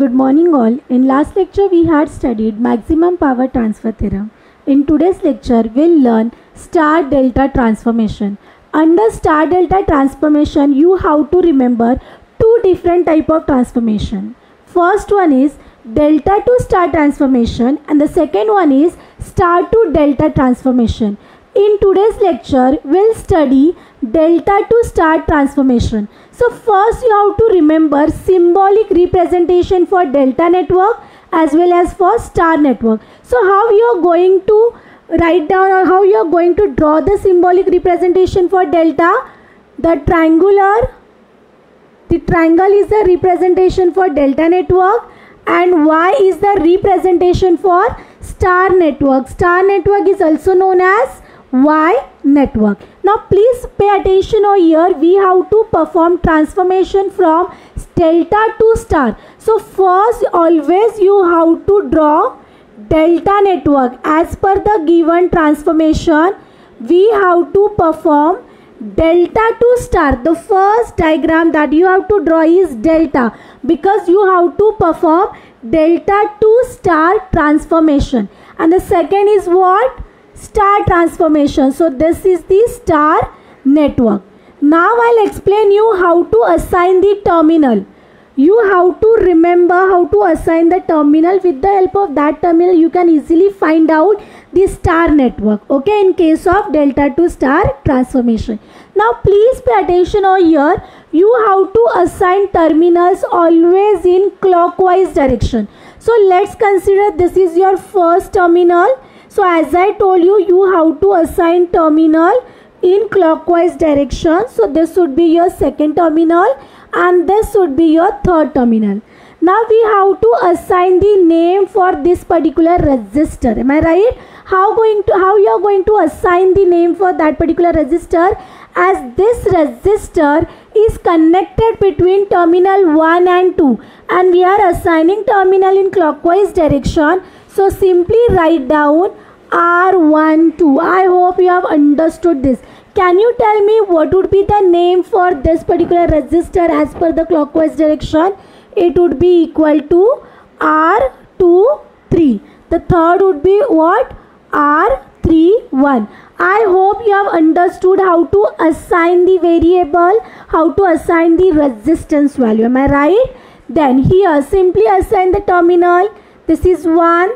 Good morning all. In last lecture we had studied maximum power transfer theorem. In today's lecture we'll learn star delta transformation. Under star delta transformation you have to remember two different type of transformation. First one is delta to star transformation and the second one is star to delta transformation. In today's lecture we'll study delta to star transformation. So first you have to remember symbolic representation for delta network as well as for star network. So how you are going to write down or how you are going to draw the symbolic representation for delta? The triangle is the representation for delta network and Y is the representation for star network. Star network is also known as Y network. Now please pay attention over here. We have to perform transformation from delta to star. So first always you have to draw delta network. As per the given transformation we have to perform delta to star. The first diagram that you have to draw is delta because you have to perform delta to star transformation. And the second is what? Star transformation. So this is the star network. Now I'll explain you how to assign the terminal. You have to remember how to assign the terminal. With the help of that terminal you can easily find out the star network, okay, in case of delta to star transformation. Now please pay attention over here. You have to assign terminals always in clockwise direction. So let's consider this is your first terminal. So as I told you, you have to assign terminal in clockwise direction. So this would be your second terminal and this would be your third terminal. Now we have to assign the name for this particular resistor. Am I right? How you are going to assign the name for that particular resistor? As this resistor is connected between terminal 1 and 2 and we are assigning terminal in clockwise direction. So simply write down R12. I hope you have understood this. Can you tell me what would be the name for this particular resistor as per the clockwise direction? It would be equal to R23. The third would be what? R31. I hope you have understood how to assign the variable, how to assign the resistance value. Am I right? Then here simply assign the terminal. This is 1,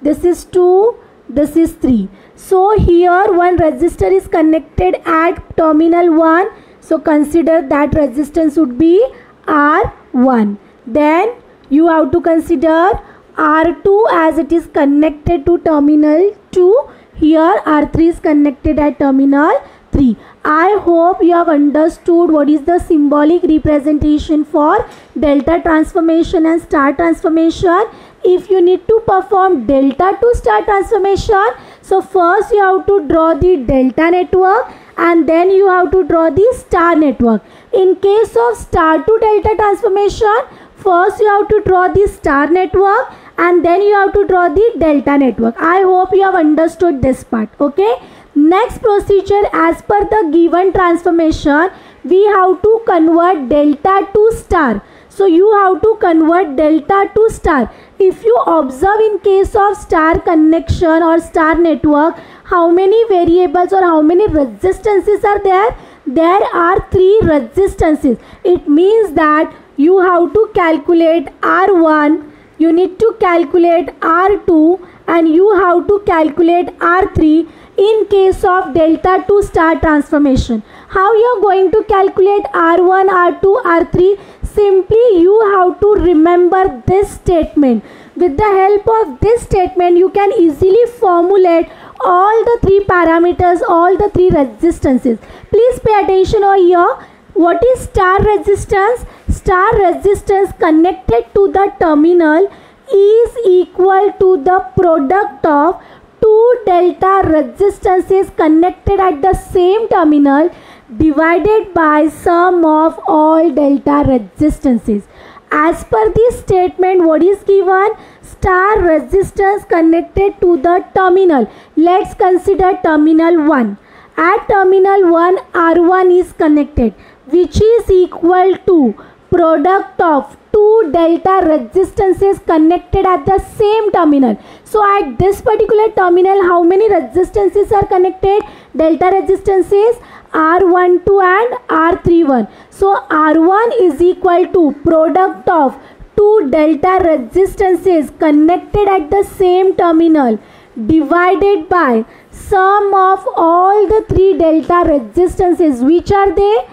this is 2, this is 3. So here one resistor is connected at terminal 1. So consider that resistance would be R1. Then you have to consider R2 as it is connected to terminal 2. Here R3 is connected at terminal 3. I hope you have understood what is the symbolic representation for delta transformation and star transformation. If you need to perform delta to star transformation, so first you have to draw the delta network and then you have to draw the star network. In case of star to delta transformation, first you have to draw the star network and then you have to draw the delta network. I hope you have understood this part, okay? Next procedure, as per the given transformation, we have to convert delta to star. So you have to convert delta to star. If you observe in case of star connection or star network, how many variables or how many resistances are there? There are 3 resistances. It means that you have to calculate R1, you need to calculate R2 and you have to calculate R3 in case of delta to star transformation. How you are going to calculate R1, R2, R3? Simply you have to remember this statement. With the help of this statement you can easily formulate all the 3 parameters, all the 3 resistances. Please pay attention over here. What is star resistance? Star resistance connected to the terminal is equal to the product of 2 delta resistances connected at the same terminal divided by sum of all delta resistances. As per this statement, what is given? Star resistance connected to the terminal. Let's consider terminal 1. At terminal 1, R1 is connected, which is equal to product of two delta resistances connected at the same terminal. So at this particular terminal, how many resistances are connected? Delta resistances R12 and R31. So R1 is equal to product of two delta resistances connected at the same terminal divided by sum of all the three delta resistances. Which are they?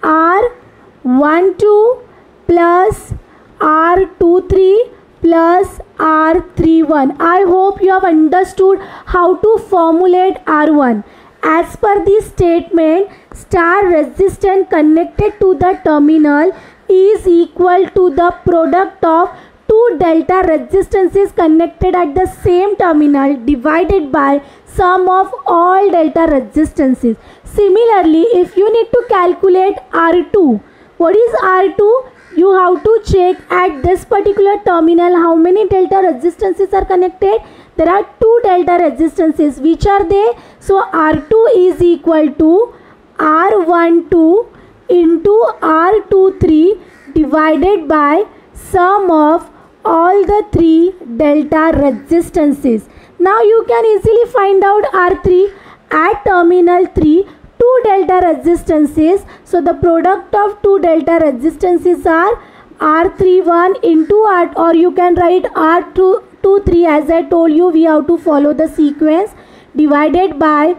R12 plus R23 plus R31. I hope you have understood how to formulate R1. As per this statement, star resistance connected to the terminal is equal to the product of two delta resistances connected at the same terminal divided by sum of all delta resistances. Similarly, if you need to calculate R2, what is R2? You have to check at this particular terminal how many delta resistances are connected. There are two delta resistances. Which are they? So R2 is equal to R12 into R23 divided by sum of all the three delta resistances. Now you can easily find out R3 at terminal 3. Two delta resistances. So the product of two delta resistances are R31 into R, or you can write R23. As I told you, we have to follow the sequence, divided by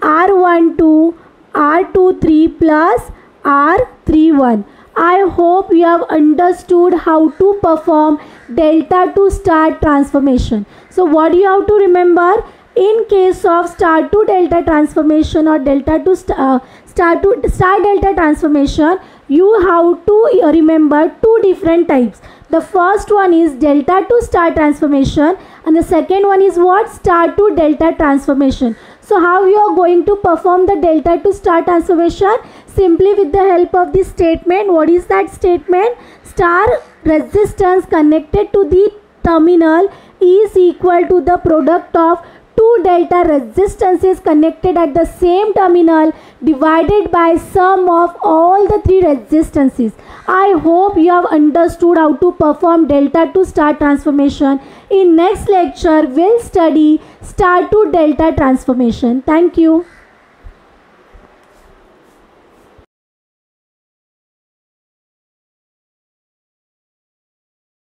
R12, R23 plus R31. I hope you have understood how to perform delta to star transformation. So what you have to remember? In case of star to delta transformation or delta to star to star delta transformation, you have to remember two different types. The first one is delta to star transformation and the second one is what? Star to delta transformation. So how you are going to perform the delta to star transformation? Simply with the help of this statement. What is that statement? Star resistance connected to the terminal is equal to the product of two delta resistances connected at the same terminal divided by sum of all the three resistances. I hope you have understood how to perform delta to star transformation. In next lecture, we'll study star to delta transformation. Thank you.